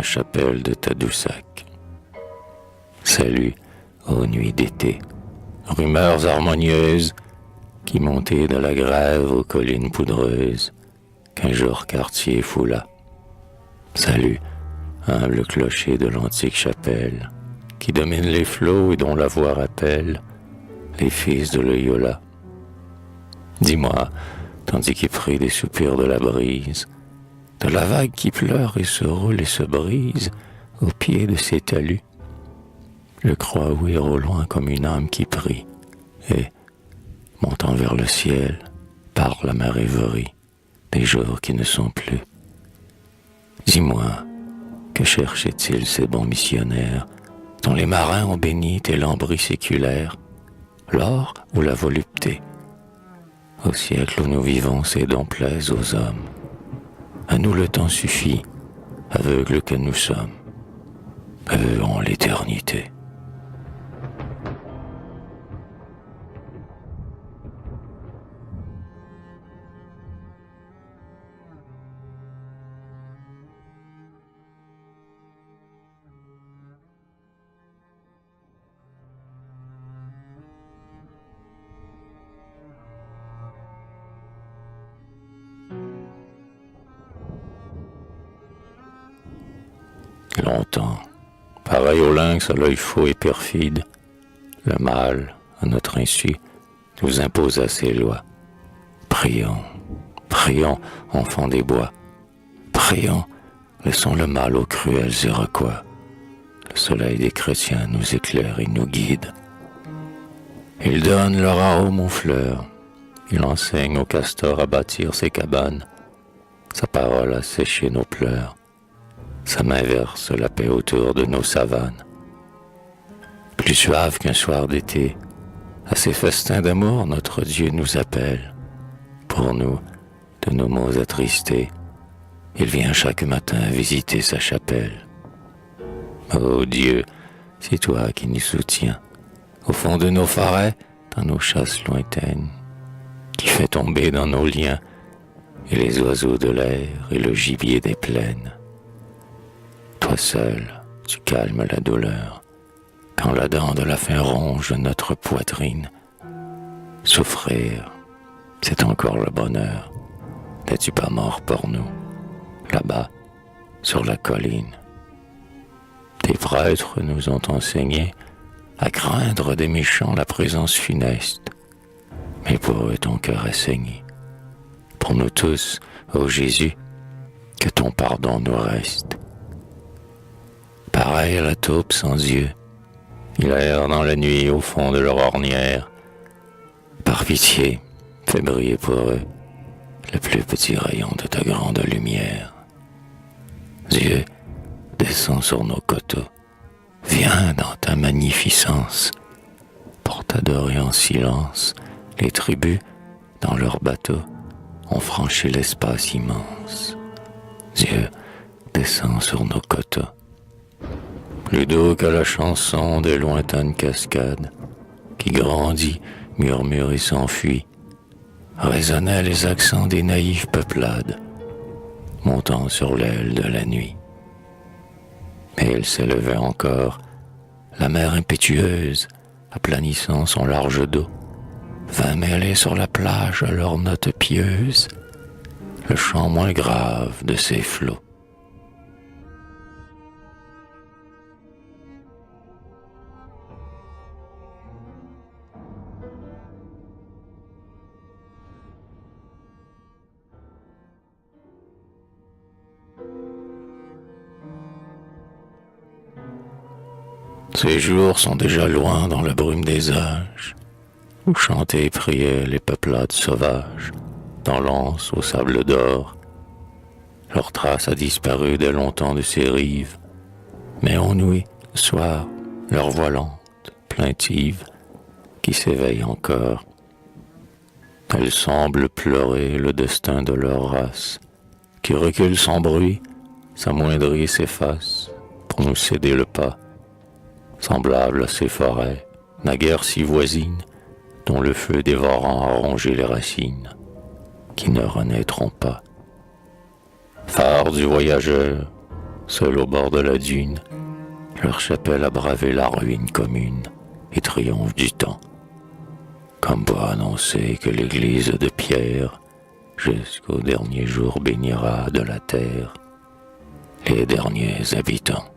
chapelle de Tadoussac. Salut aux nuits d'été, rumeurs harmonieuses qui montaient de la grève aux collines poudreuses qu'un jour quartier foula. Salut, humble clocher de l'antique chapelle qui domine les flots et dont la voix rappelle les fils de Loyola. Dis-moi, tandis qu'il prit des soupirs de la brise, de la vague qui pleure et se roule et se brise au pied de ses talus, je crois ouïr au loin comme une âme qui prie et, montant vers le ciel, parle à ma rêverie des jours qui ne sont plus. Dis-moi, que cherchaient-ils ces bons missionnaires dont les marins ont béni tes lambris séculaires, l'or ou la volupté? Au siècle où nous vivons, ces dons plaisent aux hommes. À nous le temps suffit, aveugles que nous sommes. Eux ont l'éternité. Longtemps, pareil au lynx à l'œil faux et perfide, le mal, à notre insu, nous imposa ses lois. Prions, prions, enfants des bois, prions, laissons le mal aux cruels Iroquois. Le soleil des chrétiens nous éclaire et nous guide. Il donne leur arôme aux fleurs, il enseigne aux castors à bâtir ses cabanes. Sa parole a séché nos pleurs. Sa main verse la paix autour de nos savanes. Plus suave qu'un soir d'été, à ces festins d'amour, notre Dieu nous appelle. Pour nous, de nos maux attristés, il vient chaque matin visiter sa chapelle. Ô Dieu, c'est toi qui nous soutiens, au fond de nos forêts, dans nos chasses lointaines, qui fait tomber dans nos liens, et les oiseaux de l'air et le gibier des plaines. Toi seul, tu calmes la douleur, quand la dent de la faim ronge notre poitrine. Souffrir, c'est encore le bonheur. N'es-tu pas mort pour nous, là-bas, sur la colline? Tes prêtres nous ont enseigné à craindre des méchants la présence funeste, mais pour eux ton cœur a saigné. Pour nous tous, ô Jésus, que ton pardon nous reste. Pareil à la taupe sans Dieu, il erre dans la nuit au fond de leur ornière. Par pitié, fais briller pour eux le plus petit rayon de ta grande lumière. Dieu, descends sur nos coteaux, viens dans ta magnificence, pour t'adorer en silence. Les tribus, dans leurs bateaux, ont franchi l'espace immense. Dieu, descends sur nos coteaux. Plus doux que la chanson des lointaines cascades, qui grandit, murmure et s'enfuit, résonnaient les accents des naïves peuplades, montant sur l'aile de la nuit. Mais il s'élevait encore, la mer impétueuse, aplanissant son large dos, vint mêler sur la plage à leurs notes pieuses, le chant moins grave de ses flots. Ces jours sont déjà loin dans la brume des âges, où chantaient et priaient les peuplades sauvages, dans l'anse au sable d'or. Leur trace a disparu dès longtemps de ces rives, mais on ouït, le soir, leur voix lente, plaintive, qui s'éveille encore. Elles semblent pleurer le destin de leur race, qui recule sans bruit, s'amoindrit et s'efface, pour nous céder le pas. Semblable à ces forêts, naguère si voisines, dont le feu dévorant a rongé les racines, qui ne renaîtront pas. Phare du voyageur, seuls au bord de la dune, leur chapelle a bravé la ruine commune et triomphe du temps, comme pour annoncer que l'église de pierre, jusqu'au dernier jour bénira de la terre les derniers habitants.